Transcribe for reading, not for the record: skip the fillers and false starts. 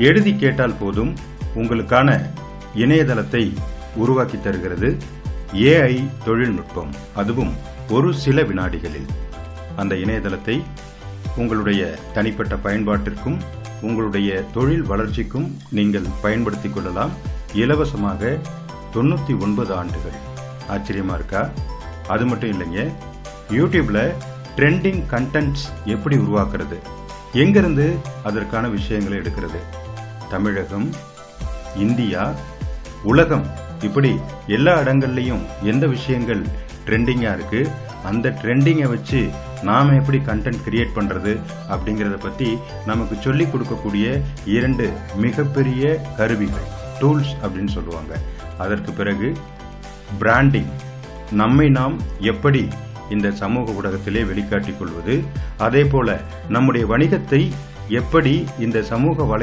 எழுதி கேட்டால் போதும் உங்களுக்கான இணையதளத்தை உருவாக்கி தருகிறது AI தொழில்நுட்பம். அதுவும் ஒரு சில வினாடிகளில். அந்த இணையதளத்தை உங்களுடைய தனிப்பட்ட பயன்பாட்டிற்கும் உங்களுடைய தொழில் வளர்ச்சிக்கும் நீங்கள் பயன்படுத்திக் கொள்ளலாம். இலவசமாக 99 ஆண்டுகள். ஆச்சரியமா இருக்கா? அது மட்டும் இல்லைங்க, யூடியூப்ல ட்ரெண்டிங் கண்டென்ட்ஸ் எப்படி உருவாக்குறது, எங்கிருந்து அதற்கான விஷயங்களை எடுக்கிறது, தமிழகம், இந்தியா, உலகம், இப்படி எல்லா இடங்கள்லையும் எந்த விஷயங்கள் ட்ரெண்டிங்கா இருக்கு, அந்த ட்ரெண்டிங்கை வச்சு நாம எப்படி கண்டென்ட் கிரியேட் பண்றது அப்படிங்கறத பத்தி நமக்கு சொல்லிக் கொடுக்கக்கூடிய 2 மிகப்பெரிய கருவிகள், டூல்ஸ் அப்படின்னு சொல்லுவாங்க. அதற்கு பிறகு பிராண்டிங், நம்மை நாம் எப்படி இந்த சமூக ஊடகத்திலே வெளிக்காட்டிக் கொள்வது, அதே போல நம்முடைய வணிகத்தை எப்படி இந்த சமூக